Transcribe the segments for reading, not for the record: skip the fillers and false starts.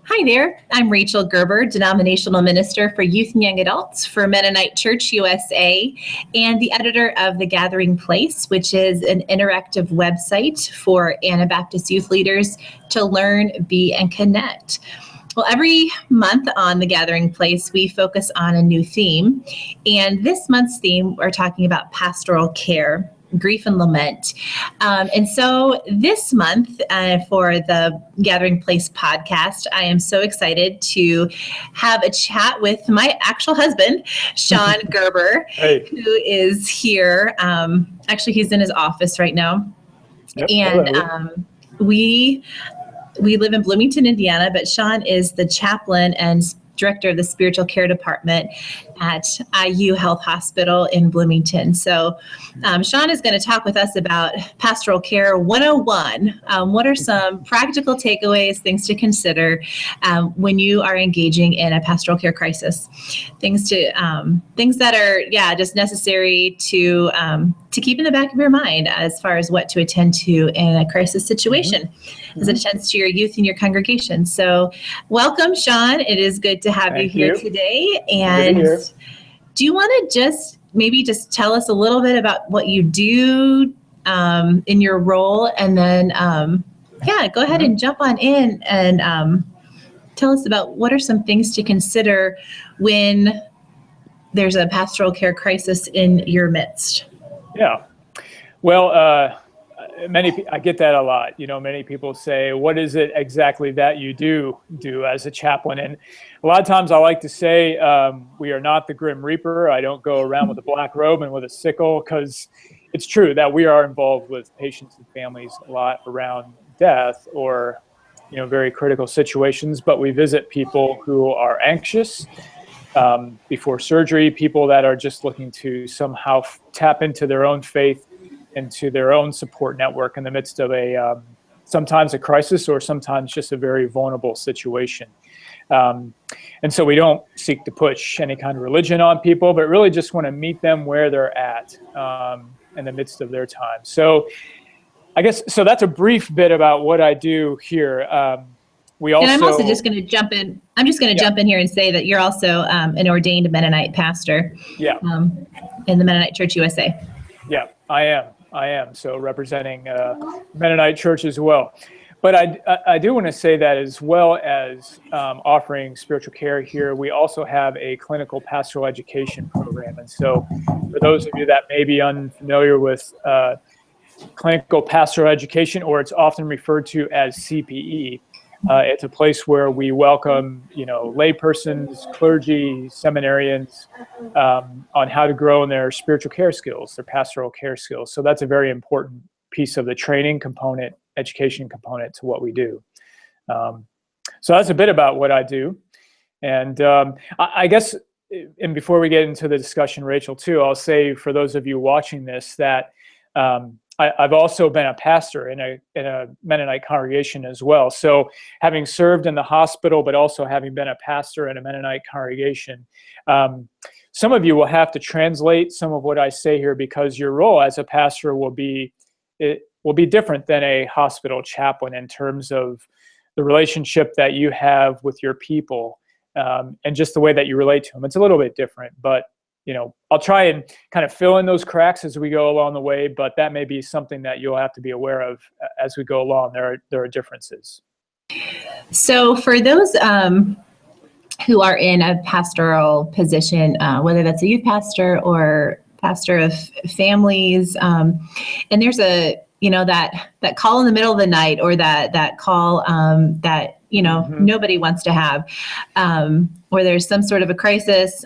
Hi there, I'm Rachel Gerber, Denominational Minister for Youth and Young Adults for Mennonite Church USA, and the editor of The Gathering Place, which is an interactive website for Anabaptist youth leaders to learn, be, and connect. Well, every month on The Gathering Place, we focus on a new theme, and this month's theme, we're talking about pastoral care, grief and lament. And so this month for the Gathering Place podcast, I am so excited to have a chat with my actual husband, Sean Gerber, Hey. who is here. Actually, he's in his office right now. Yep. And we live in Bloomington, Indiana, but Sean is the chaplain and director of the spiritual care department at IU Health Hospital in Bloomington. So Sean is going to talk with us about Pastoral Care 101. What are some practical takeaways, things to consider when you are engaging in a pastoral care crisis? Things that are, just necessary to keep in the back of your mind as far as what to attend to in a crisis situation as it attends to your youth and your congregation. So welcome, Sean. It is good to have you here today. And do you want to just tell us a little bit about what you do in your role, and then go ahead and jump on in and tell us about what are some things to consider when there's a pastoral care crisis in your midst. Yeah. Well, I get that a lot. Many people say, what is it exactly that you do as a chaplain? And a lot of times I like to say, we are not the Grim Reaper. I don't go around with a black robe and with a sickle, because it's true that we are involved with patients and families a lot around death or, very critical situations. But we visit people who are anxious before surgery, people that are just looking to somehow tap into their own faith, into their own support network in the midst of sometimes a crisis or sometimes just a very vulnerable situation. And so we don't seek to push any kind of religion on people, but really just want to meet them where they're at in the midst of their time. So I guess, that's a brief bit about what I do here. And I'm also just going to jump in. I'm just going to jump in here and say that you're also an ordained Mennonite pastor in the Mennonite Church USA. Yeah, I am. So representing Mennonite Church as well. But I do want to say that as well as offering spiritual care here, we also have a clinical pastoral education program. And so for those of you that may be unfamiliar with clinical pastoral education, or it's often referred to as CPE, it's a place where we welcome, laypersons, clergy, seminarians on how to grow in their spiritual care skills, their pastoral care skills. So that's a very important piece of the training component, education component to what we do. So that's a bit about what I do. And I guess, and before we get into the discussion, Rachel, too, I'll say for those of you watching this that I've also been a pastor in a Mennonite congregation as well. So having served in the hospital, but also having been a pastor in a Mennonite congregation, some of you will have to translate some of what I say here, because your role as a pastor will be different than a hospital chaplain in terms of the relationship that you have with your people and just the way that you relate to them. It's a little bit different, but I'll try and kind of fill in those cracks as we go along the way, but that may be something that you'll have to be aware of as we go along. There are differences. So for those who are in a pastoral position, whether that's a youth pastor or pastor of families, and there's that call in the middle of the night, or that call that nobody wants to have, or there's some sort of a crisis,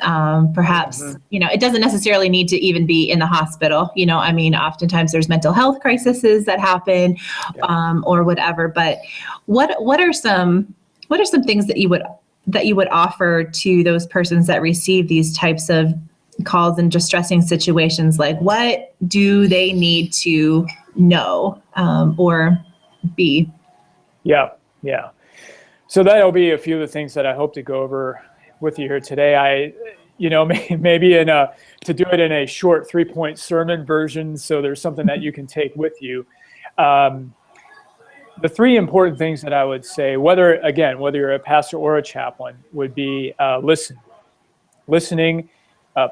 perhaps, it doesn't necessarily need to even be in the hospital. Oftentimes there's mental health crises that happen, or whatever. But what are some things that you would offer to those persons that receive these types of calls in distressing situations? Like, what do they need to know or be? Yeah. So that'll be a few of the things that I hope to go over with you here today. Maybe to do it in a short 3-point sermon version, so there's something that you can take with you. the three important things that I would say, whether you're a pastor or a chaplain, would be listening,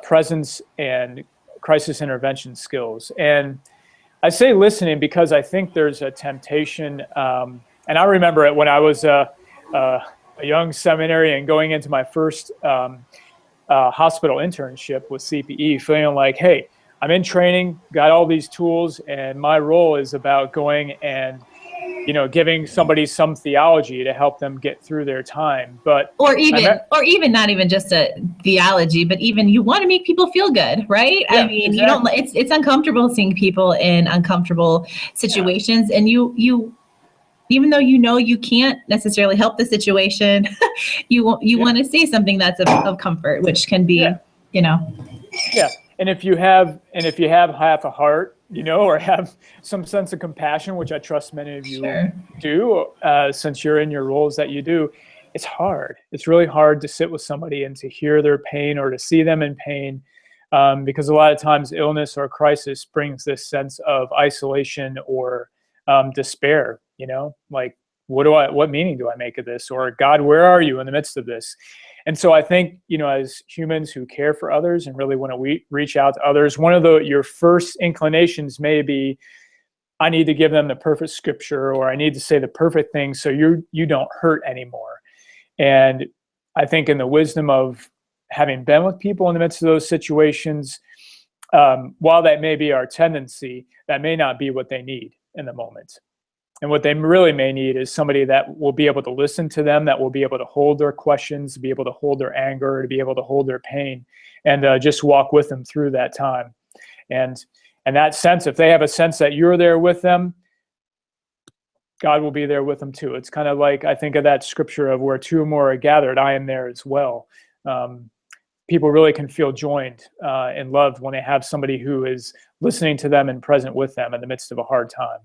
presence, and crisis intervention skills. And I say listening because I think there's a temptation, and I remember it when I was a young seminary and going into my first hospital internship with CPE, feeling like, hey, I'm in training, got all these tools, and my role is about going and giving somebody some theology to help them get through their time. But or even not even just a theology, but even you want to make people feel good, right? Yeah, I mean, exactly. it's uncomfortable seeing people in uncomfortable situations, and you even though you can't necessarily help the situation, you want to say something that's of comfort, which can be, Yeah. And if you have half a heart, or have some sense of compassion, which I trust many of you do, since you're in your roles that you do, it's hard. It's really hard to sit with somebody and to hear their pain or to see them in pain, because a lot of times illness or crisis brings this sense of isolation or despair. Like, what meaning do I make of this? Or, God, where are you in the midst of this? And so I think, as humans who care for others and really want to reach out to others, one of your first inclinations may be, I need to give them the perfect scripture, or I need to say the perfect thing so you don't hurt anymore. And I think in the wisdom of having been with people in the midst of those situations, while that may be our tendency, that may not be what they need in the moment. And what they really may need is somebody that will be able to listen to them, that will be able to hold their questions, to be able to hold their anger, to be able to hold their pain, and just walk with them through that time. And that sense, if they have a sense that you're there with them, God will be there with them too. It's kind of like, I think of that scripture of where two or more are gathered, I am there as well. People really can feel joined and loved when they have somebody who is listening to them and present with them in the midst of a hard time.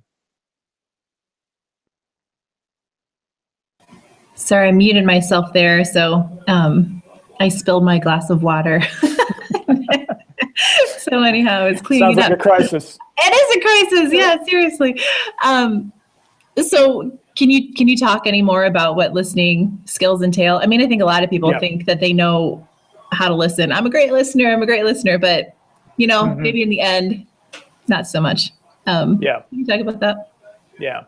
Sorry, I muted myself there, so I spilled my glass of water. So anyhow, it's cleaning up. Sounds like a crisis. It is a crisis, yeah, seriously. So can you talk any more about what listening skills entail? I mean, I think a lot of people think that they know how to listen. I'm a great listener, but maybe in the end, not so much. Can you talk about that? Yeah.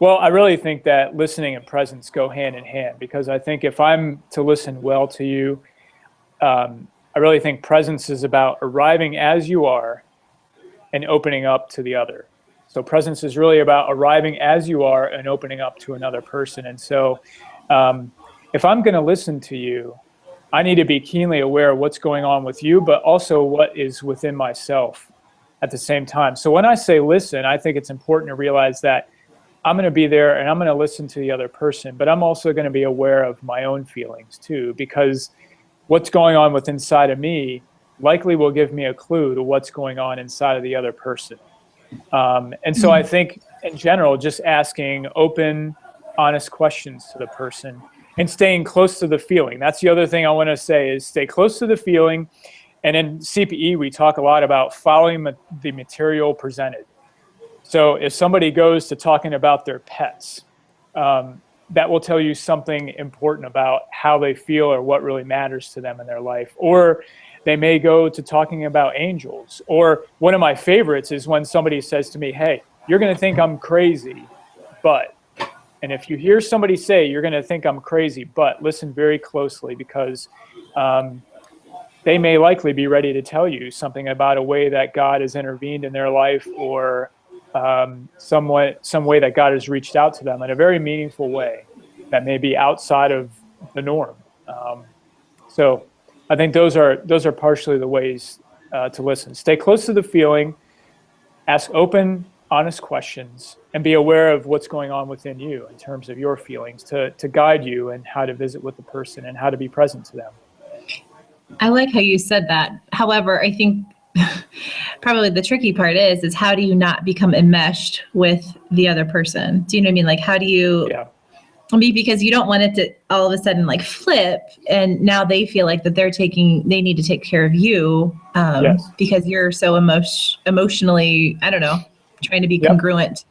Well, I really think that listening and presence go hand in hand, because I think if I'm to listen well to you, I really think presence is about arriving as you are and opening up to the other. So presence is really about arriving as you are and opening up to another person. And so if I'm going to listen to you, I need to be keenly aware of what's going on with you, but also what is within myself at the same time. So when I say listen, I think it's important to realize that I'm going to be there and I'm going to listen to the other person, but I'm also going to be aware of my own feelings too, because what's going on within inside of me likely will give me a clue to what's going on inside of the other person. And so I think in general, just asking open, honest questions to the person and staying close to the feeling. That's the other thing I want to say, is stay close to the feeling. And in CPE, we talk a lot about following the material presented. So if somebody goes to talking about their pets, that will tell you something important about how they feel or what really matters to them in their life. Or they may go to talking about angels. Or one of my favorites is when somebody says to me, hey, you're going to think I'm crazy, but. And if you hear somebody say, you're going to think I'm crazy, but, listen very closely, because they may likely be ready to tell you something about a way that God has intervened in their life, or some way that God has reached out to them in a very meaningful way that may be outside of the norm. So I think those are partially the ways to listen. Stay close to the feeling, ask open, honest questions, and be aware of what's going on within you in terms of your feelings to guide you and how to visit with the person and how to be present to them. I like how you said that. However, I think probably the tricky part is how do you not become enmeshed with the other person? Do you know what I mean? Like, how do you, I mean, because you don't want it to all of a sudden like flip, and now they feel like that they need to take care of you because you're so emotionally, I don't know, trying to be congruent.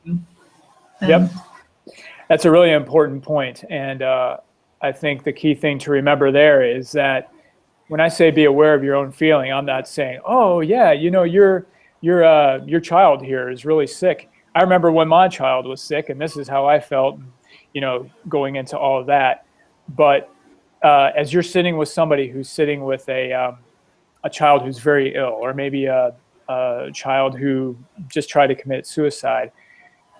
That's a really important point. And I think the key thing to remember there is that when I say be aware of your own feeling, I'm not saying, oh yeah, your child here is really sick. I remember when my child was sick, and this is how I felt, going into all of that. But as you're sitting with somebody who's sitting with a child who's very ill, or maybe a child who just tried to commit suicide,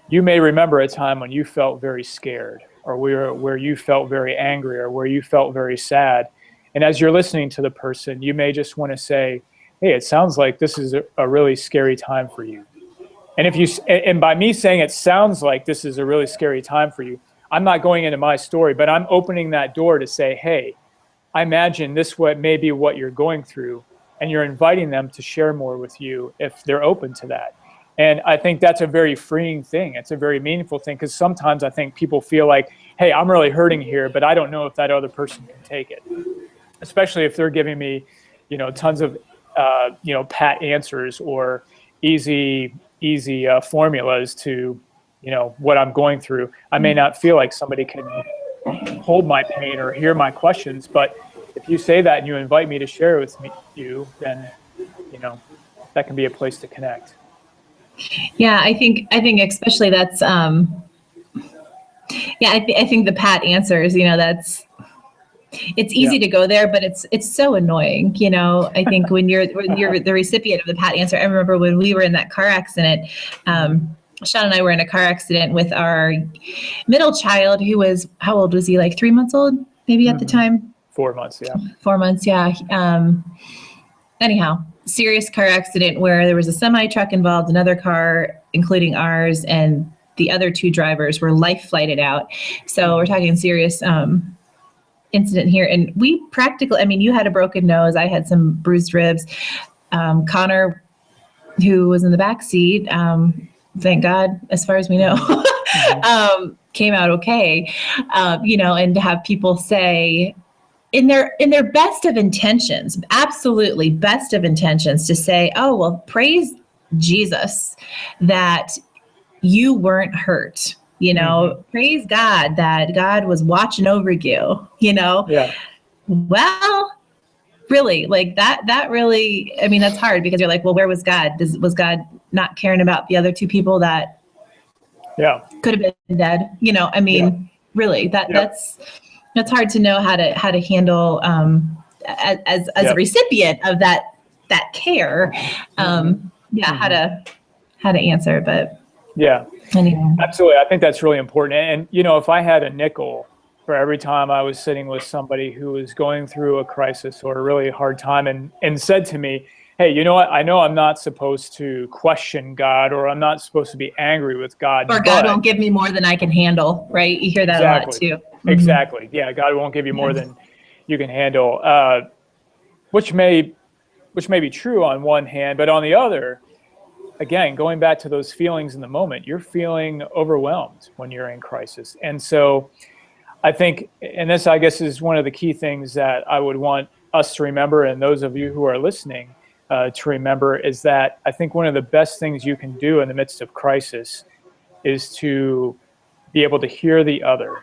you may remember a time when you felt very scared, or where you felt very angry, or where you felt very sad. And as you're listening to the person, you may just want to say, hey, it sounds like this is a really scary time for you. And by me saying it sounds like this is a really scary time for you, I'm not going into my story, but I'm opening that door to say, hey, I imagine this may be what you're going through, and you're inviting them to share more with you if they're open to that. And I think that's a very freeing thing. It's a very meaningful thing, because sometimes I think people feel like, hey, I'm really hurting here, but I don't know if that other person can take it, especially if they're giving me, tons of, pat answers or easy formulas to, what I'm going through. I may not feel like somebody can hold my pain or hear my questions, but if you say that and you invite me to share with you, then, that can be a place to connect. Yeah, I think especially that's, I think the pat answers, it's easy to go there, but it's so annoying. I think when you're the recipient of the pat answer. I remember when we were in that car accident, Sean and I were in a car accident with our middle child, who was, how old was he? Like 3 months old, maybe at the time? 4 months. Yeah. 4 months. Yeah. Anyhow, serious car accident where there was a semi truck involved, another car, including ours, and the other two drivers were life flighted out. So we're talking serious, incident here. And we practically, you had a broken nose. I had some bruised ribs. Connor, who was in the back seat, thank God, as far as we know, came out okay. And to have people say in their best of intentions, absolutely best of intentions, to say, oh, well, praise Jesus that you weren't hurt. Praise God that God was watching over you, Yeah. Well, really, like that really, that's hard, because you're like, well, where was God? Was God not caring about the other two people that could have been dead? Really, that's hard to know how to handle, as a recipient of that care. How to answer, but yeah. Anyway. Absolutely. I think that's really important. And, if I had a nickel for every time I was sitting with somebody who was going through a crisis or a really hard time and said to me, hey, you know what? I know I'm not supposed to question God, or I'm not supposed to be angry with God. Or God won't give me more than I can handle, right? You hear that a lot too. Mm-hmm. Exactly. Yeah, God won't give you more than you can handle, which may be true on one hand, but on the other, again, going back to those feelings in the moment, you're feeling overwhelmed when you're in crisis. And so I think, and this, I guess, is one of the key things that I would want us to remember, and those of you who are listening to remember, is that I think one of the best things you can do in the midst of crisis is to be able to hear the other,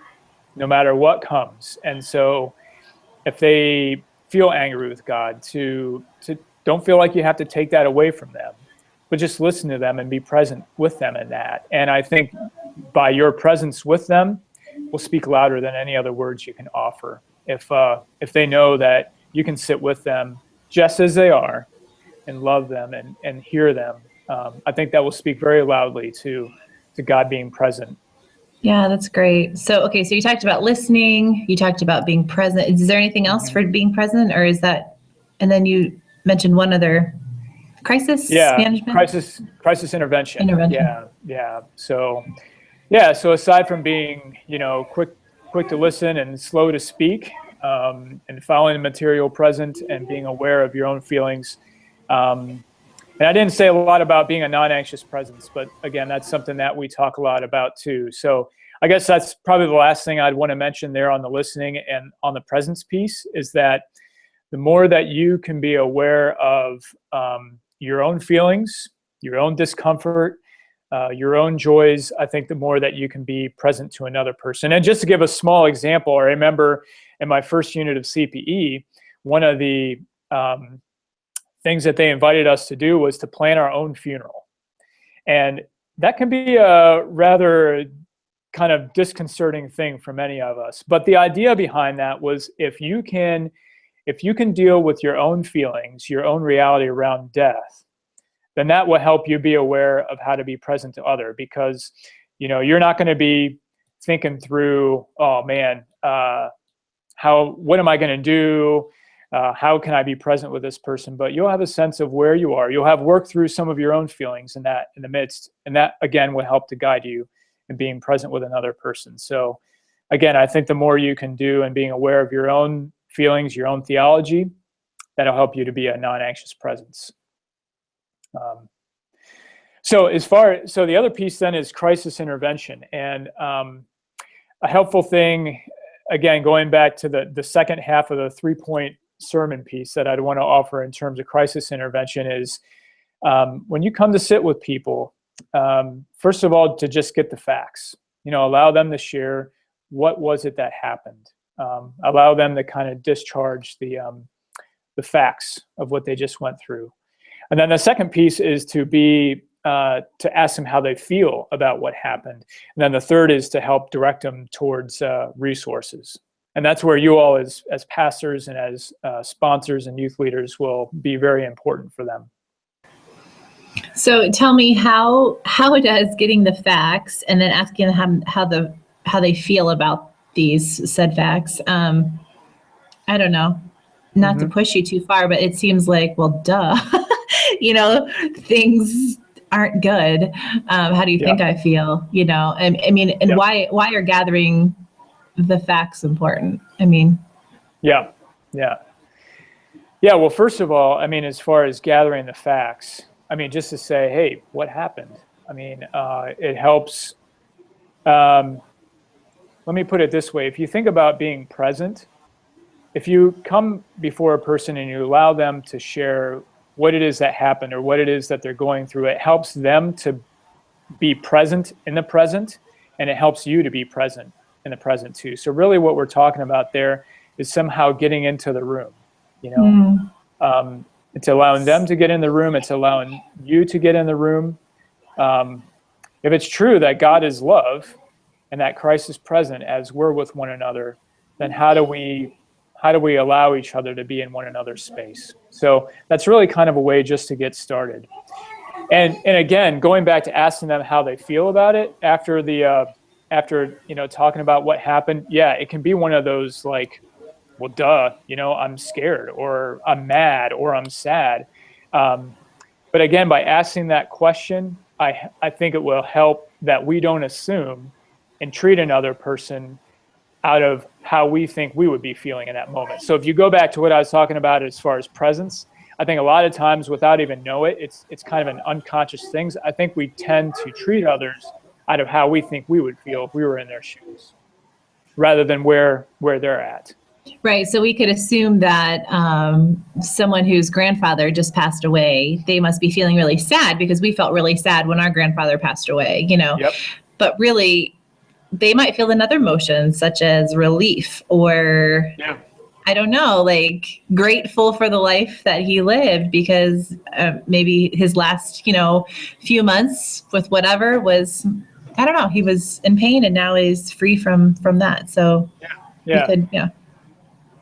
no matter what comes. And so if they feel angry with God, to don't feel like you have to take that away from them, but just listen to them and be present with them in that. And I think by your presence with them will speak louder than any other words you can offer. If they know that you can sit with them just as they are and love them and hear them, I think that will speak very loudly to God being present. Yeah, that's great. So you talked about listening, you talked about being present. Is there anything else for being present, or is that, and then you mentioned one other, crisis management? Crisis intervention. Yeah. So aside from being, quick to listen and slow to speak, and following the material present and being aware of your own feelings. And I didn't say a lot about being a non-anxious presence, but again, that's something that we talk a lot about too. So I guess that's probably the last thing I'd want to mention there on the listening and on the presence piece, is that the more that you can be aware of your own feelings, your own discomfort, your own joys, I think the more that you can be present to another person. And just to give a small example, I remember in my first unit of CPE, one of the things that they invited us to do was to plan our own funeral. And that can be a rather kind of disconcerting thing for many of us. But the idea behind that was if you can deal with your own feelings, your own reality around death, then that will help you be aware of how to be present to other, because you're not going to be thinking through, oh man, what am I going to do? How can I be present with this person? But you'll have a sense of where you are. You'll have worked through some of your own feelings in the midst, and that again will help to guide you in being present with another person. So again, I think the more you can do in being aware of your own feelings, your own theology, that'll help you to be a non-anxious presence. So the other piece then is crisis intervention, and a helpful thing, again, going back to the second half of the 3-point sermon piece that I'd want to offer in terms of crisis intervention is when you come to sit with people, first of all, to just get the facts, allow them to share what was it that happened. Allow them to kind of discharge the facts of what they just went through. And then the second piece is to ask them how they feel about what happened. And then the third is to help direct them towards resources. And that's where you all as pastors and as sponsors and youth leaders will be very important for them. So tell me how does getting the facts and then asking them how they feel about these said facts. I don't know, not to push you too far, but it seems like, well, duh, things aren't good. How do you think I feel? Why are gathering the facts important? Yeah. Well, first of all, as far as gathering the facts, just to say, hey, what happened? It helps. Let me put it this way. If you think about being present, if you come before a person and you allow them to share what it is that happened or what it is that they're going through, it helps them to be present in the present, and it helps you to be present in the present too. So really what we're talking about there is somehow getting into the room, It's allowing them to get in the room. It's allowing you to get in the room. If it's true that God is love and that Christ is present as we're with one another, then how do we allow each other to be in one another's space? So that's really kind of a way just to get started. And again, going back to asking them how they feel about it after talking about what happened. Yeah, it can be one of those like, well, duh, I'm scared or I'm mad or I'm sad. But again, by asking that question, I think it will help that we don't assume and treat another person out of how we think we would be feeling in that moment. So if you go back to what I was talking about as far as presence, I think a lot of times without even know it's kind of an unconscious thing. I think we tend to treat others out of how we think we would feel if we were in their shoes, rather than where they're at. Right. So we could assume that someone whose grandfather just passed away, they must be feeling really sad because we felt really sad when our grandfather passed away, Yep. But really, they might feel another emotion such as relief or, I don't know, like grateful for the life that he lived because maybe his last, few months with whatever was, I don't know, he was in pain and now he's free from that. So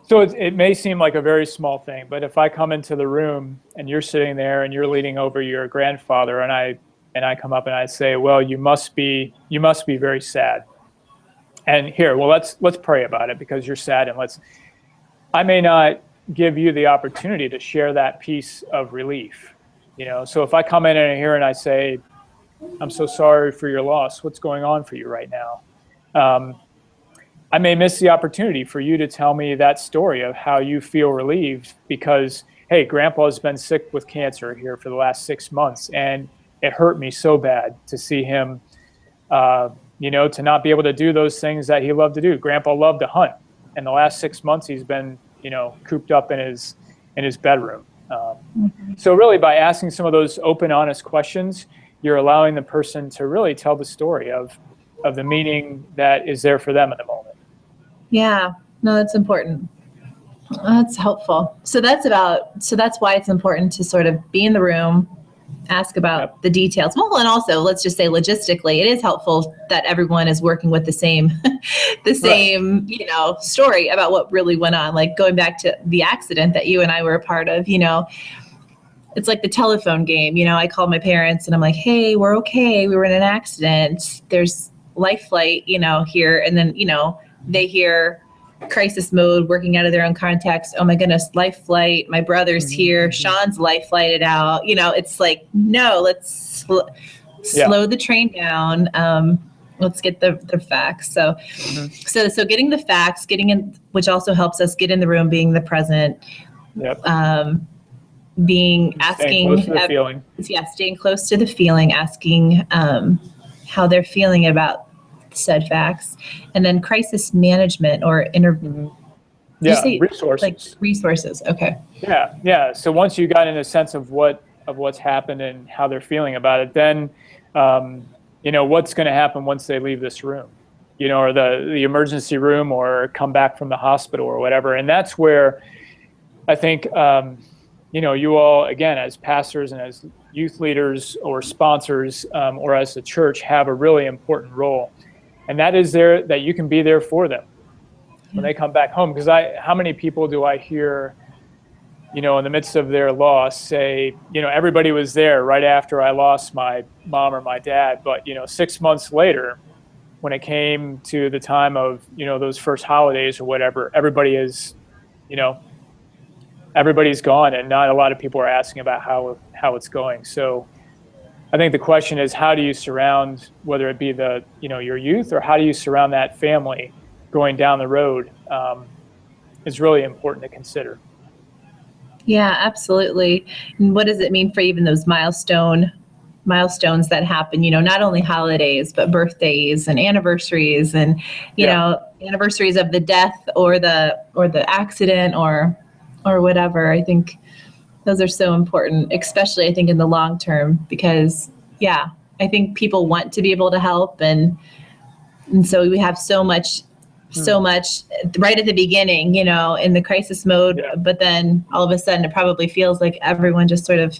So it may seem like a very small thing, but if I come into the room and you're sitting there and you're leaning over your grandfather and I come up and I say, well, you must be very sad. And here, well, let's pray about it because you're sad, and I may not give you the opportunity to share that piece of relief. So if I come in here and I say, I'm so sorry for your loss, what's going on for you right now? I may miss the opportunity for you to tell me that story of how you feel relieved because, hey, Grandpa's been sick with cancer here for the last 6 months, and it hurt me so bad to see him, to not be able to do those things that he loved to do. Grandpa loved to hunt, and the last 6 months he's been, cooped up in his bedroom. So really, by asking some of those open, honest questions, you're allowing the person to really tell the story of the meaning that is there for them in the moment. Yeah, no, that's important. That's helpful. So that's why it's important to sort of be in the room, ask about the details. Well, and also let's just say logistically, it is helpful that everyone is working with the same, Right. story about what really went on. Like going back to the accident that you and I were a part of, it's like the telephone game. I called my parents and I'm like, hey, we're okay. We were in an accident. There's life flight, here. And then, they hear crisis mode, working out of their own context. Oh my goodness, life flight. My brother's here. Sean's life flighted out. It's like, no, let's slow the train down. Let's get the facts. So getting the facts, getting in, which also helps us get in the room, being the present. Yep. Staying close to the feeling. Yeah, staying close to the feeling, asking how they're feeling about said facts, and then crisis management or resources. Like resources. Okay. Yeah. So once you got in a sense of what's happened and how they're feeling about it, then what's going to happen once they leave this room, or the emergency room, or come back from the hospital or whatever. And that's where I think you all, again, as pastors and as youth leaders or sponsors, or as the church, have a really important role. And that is that you can be there for them when they come back home. Because how many people do I hear, in the midst of their loss say, everybody was there right after I lost my mom or my dad. But, 6 months later, when it came to the time of, those first holidays or whatever, everybody's gone, and not a lot of people are asking about how it's going. So I think the question is, how do you surround, whether it be your youth, or how do you surround that family going down the road, is really important to consider. Yeah, absolutely. And what does it mean for even those milestones that happen, not only holidays, but birthdays and anniversaries and, anniversaries of the death or the accident or whatever. I think those are so important, especially I think in the long term, because I think people want to be able to help. And so we have so much right at the beginning, in the crisis mode, but then all of a sudden it probably feels like everyone just sort of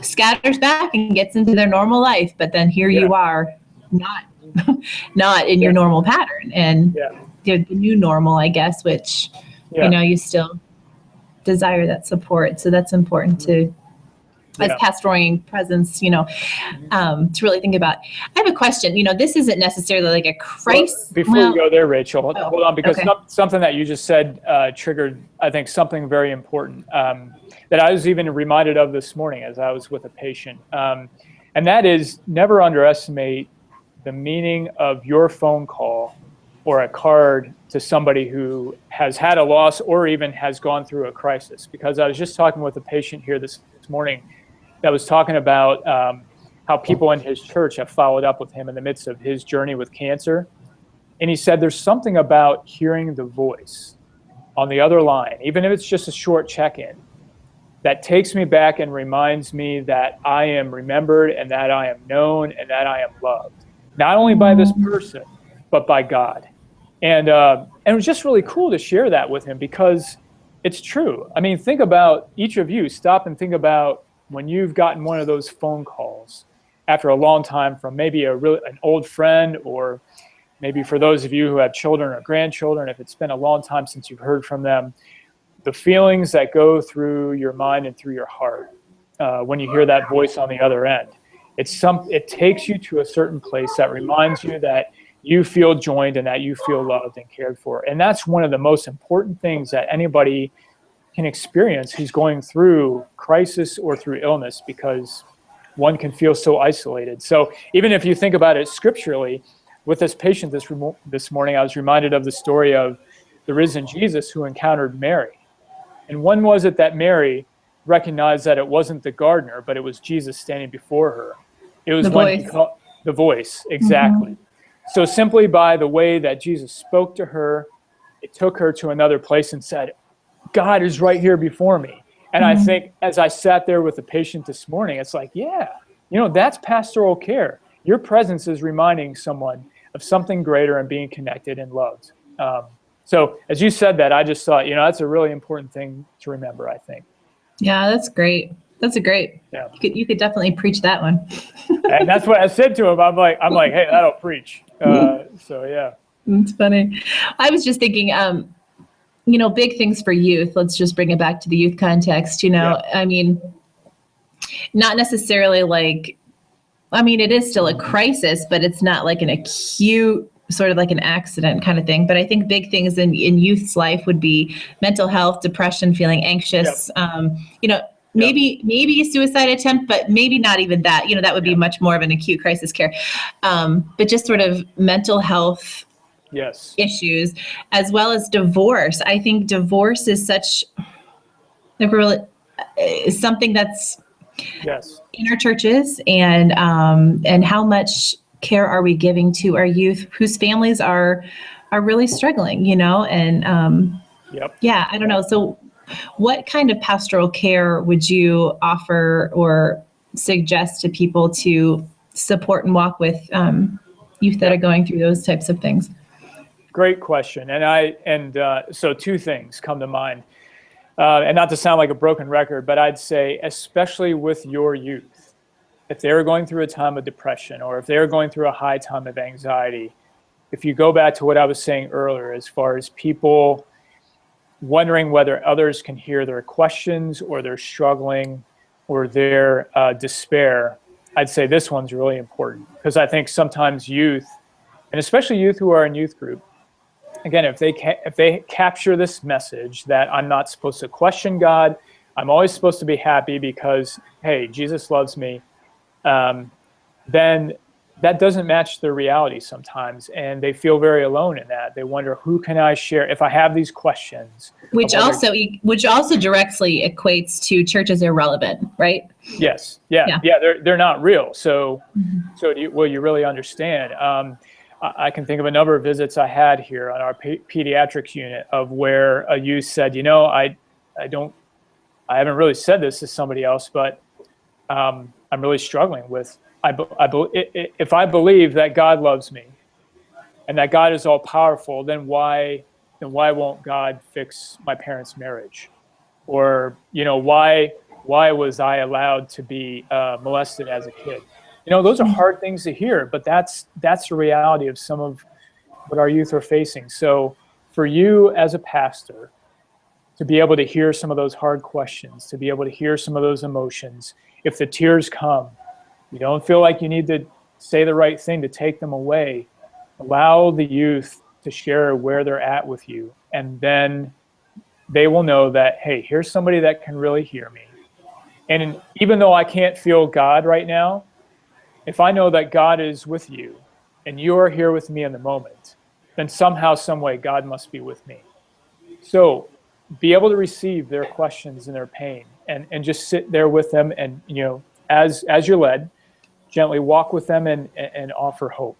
scatters back and gets into their normal life. But then here you are, not in your normal pattern, and the new normal, I guess, which, you still desire that support. So that's important to, as pastoral presence, to really think about. I have a question. This isn't necessarily like a crisis. Before we go there, Rachel, hold on, because something that you just said triggered, I think, something very important that I was even reminded of this morning as I was with a patient. And that is, never underestimate the meaning of your phone call or a card to somebody who has had a loss or even has gone through a crisis. Because I was just talking with a patient here this morning that was talking about how people in his church have followed up with him in the midst of his journey with cancer. And he said there's something about hearing the voice on the other line, even if it's just a short check-in, that takes me back and reminds me that I am remembered and that I am known and that I am loved, not only by this person, but by God. And it was just really cool to share that with him, because it's true. I mean, think about, each of you, stop and think about when you've gotten one of those phone calls after a long time from maybe an old friend, or maybe for those of you who have children or grandchildren, if it's been a long time since you've heard from them, the feelings that go through your mind and through your heart when you hear that voice on the other end. It takes you to a certain place that reminds you that you feel joined and that you feel loved and cared for. And that's one of the most important things that anybody can experience who's going through crisis or through illness, because one can feel so isolated. So even if you think about it scripturally, with this patient this morning, I was reminded of the story of the risen Jesus who encountered Mary. And when was it that Mary recognized that it wasn't the gardener, but it was Jesus standing before her? It was when he called the voice, exactly. Mm-hmm. So simply by the way that Jesus spoke to her, it took her to another place and said, God is right here before me. And I think as I sat there with the patient this morning, it's like, that's pastoral care. Your presence is reminding someone of something greater and being connected and loved. So as you said that, I just thought, that's a really important thing to remember, I think. Yeah, that's great. That's a great. Yeah. You could definitely preach that one. And that's what I said to him. I'm like, hey, that'll preach. So yeah. It's funny. I was just thinking, big things for youth. Let's just bring it back to the youth context. I mean, not necessarily like, it is still a crisis, but it's not like an acute sort of like an accident kind of thing. But I think big things in youth's life would be mental health, depression, feeling anxious, maybe a suicide attempt, but maybe not even that. That would be much more of an acute crisis care. But just sort of mental health issues, as well as divorce. I think divorce is something that's in our churches, and how much care are we giving to our youth whose families are really struggling, and I don't know. So what kind of pastoral care would you offer or suggest to people to support and walk with youth that are going through those types of things? Great question. So two things come to mind. And not to sound like a broken record, but I'd say, especially with your youth, if they're going through a time of depression, or if they're going through a high time of anxiety, if you go back to what I was saying earlier, as far as people wondering whether others can hear their questions or their struggling or their despair, I'd say this one's really important, because I think sometimes youth, and especially youth who are in youth group, again, if they capture this message that I'm not supposed to question God, I'm always supposed to be happy because, hey, Jesus loves me, then that doesn't match their reality sometimes, and they feel very alone in that. They wonder, who can I share if I have these questions? Which also directly equates to church as irrelevant, right? Yes, yeah. They're not real. So, will you really understand? I can think of a number of visits I had here on our pediatrics unit of where a youth said, I haven't really said this to somebody else, but I'm really struggling with, if I believe that God loves me and that God is all powerful, then why won't God fix my parents' marriage? Or, why was I allowed to be molested as a kid? Those are hard things to hear, but that's the reality of some of what our youth are facing. So for you as a pastor to be able to hear some of those hard questions, to be able to hear some of those emotions, if the tears come, you don't feel like you need to say the right thing to take them away. Allow the youth to share where they're at with you, and then they will know that, hey, here's somebody that can really hear me. And even though I can't feel God right now, if I know that God is with you and you're here with me in the moment, then somehow, some way, God must be with me. So be able to receive their questions and their pain, and just sit there with them, and, as you're led, gently walk with them and offer hope.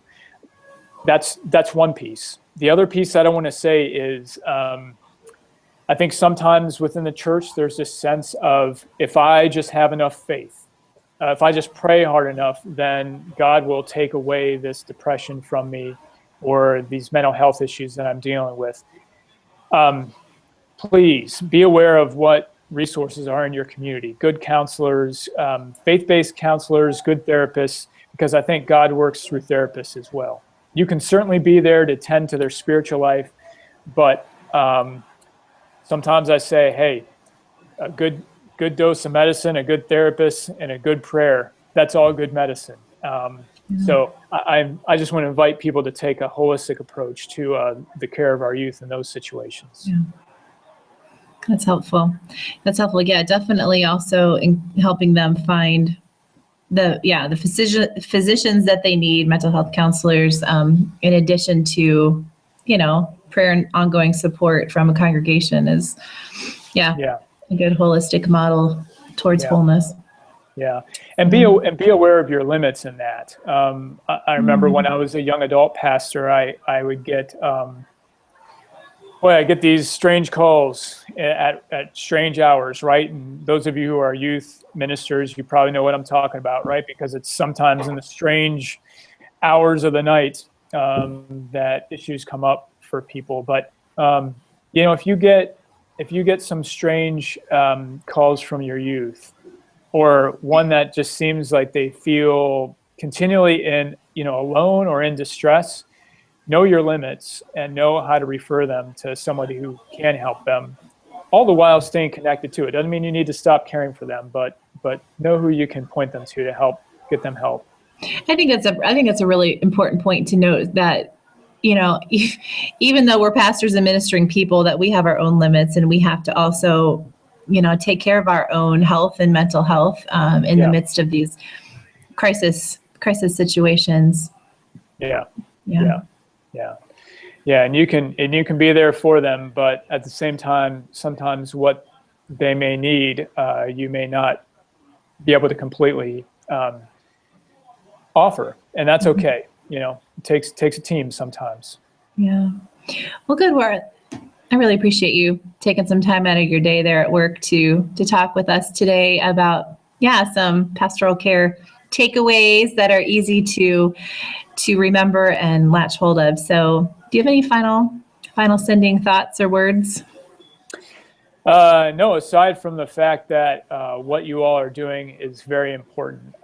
That's one piece. The other piece that I want to say is, I think sometimes within the church, there's this sense of, if I just have enough faith, if I just pray hard enough, then God will take away this depression from me or these mental health issues that I'm dealing with. Please be aware of what resources are in your community. Good counselors, faith-based counselors, good therapists, because I think God works through therapists as well. You can certainly be there to tend to their spiritual life, but sometimes I say, hey, a good dose of medicine, a good therapist, and a good prayer, that's all good medicine. So I just want to invite people to take a holistic approach to the care of our youth in those situations. Yeah. That's helpful. Yeah, definitely also in helping them find the physicians that they need, mental health counselors, in addition to, prayer and ongoing support from a congregation is, a good holistic model towards wholeness. Yeah, and be aware of your limits in that. I remember when I was a young adult pastor, I would get Boy, I get these strange calls at strange hours, right? And those of you who are youth ministers, you probably know what I'm talking about, right? Because it's sometimes in the strange hours of the night that issues come up for people. But if you get some strange calls from your youth, or one that just seems like they feel continually alone or in distress, know your limits and know how to refer them to somebody who can help them, all the while staying connected to it. Doesn't mean you need to stop caring for them, but know who you can point them to help get them help. I think it's a really important point to note that, even though we're pastors and ministering people, that we have our own limits, and we have to also, take care of our own health and mental health in the midst of these crisis situations. Yeah. And you can be there for them, but at the same time, sometimes what they may need, you may not be able to completely offer, and that's okay. It takes a team sometimes. Yeah. Well, good work. I really appreciate you taking some time out of your day there at work to talk with us today about some pastoral care takeaways that are easy to remember and latch hold of. So, do you have any final sending thoughts or words? No, aside from the fact that what you all are doing is very important.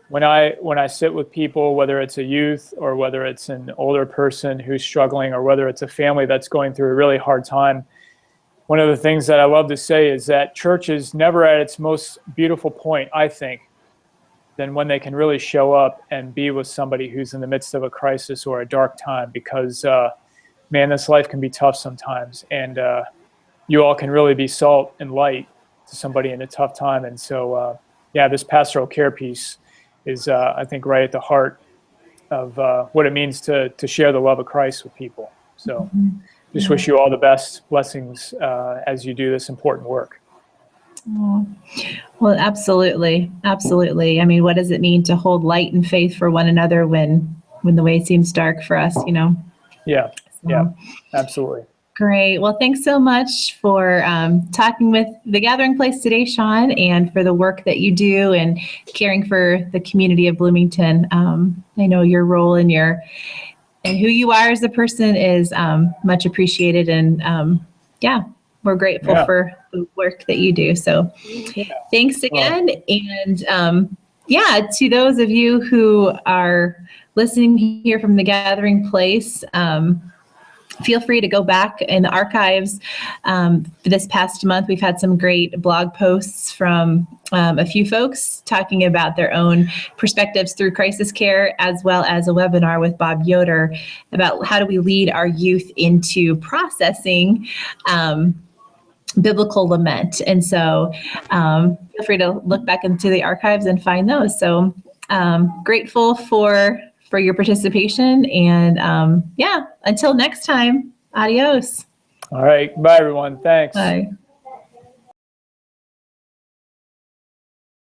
When I sit with people, whether it's a youth or whether it's an older person who's struggling or whether it's a family that's going through a really hard time, one of the things that I love to say is that church is never at its most beautiful point, I think, than when they can really show up and be with somebody who's in the midst of a crisis or a dark time, because, man, this life can be tough sometimes, and you all can really be salt and light to somebody in a tough time. And so, this pastoral care piece is, I think, right at the heart of what it means to share the love of Christ with people. So just wish you all the best blessings as you do this important work. Oh, well, absolutely. Absolutely. I mean, what does it mean to hold light and faith for one another when the way seems dark for us, Yeah, absolutely. Great. Well, thanks so much for talking with The Gathering Place today, Sean, and for the work that you do and caring for the community of Bloomington. I know your role and who you are as a person is much appreciated, and we're grateful for the work that you do. So thanks again. And to those of you who are listening here from The Gathering Place, feel free to go back in the archives. This past month, we've had some great blog posts from a few folks talking about their own perspectives through crisis care, as well as a webinar with Bob Yoder about how do we lead our youth into processing biblical lament. And so feel free to look back into the archives and find those. So grateful for your participation, and until next time, adios. All right, bye everyone. Thanks. Bye.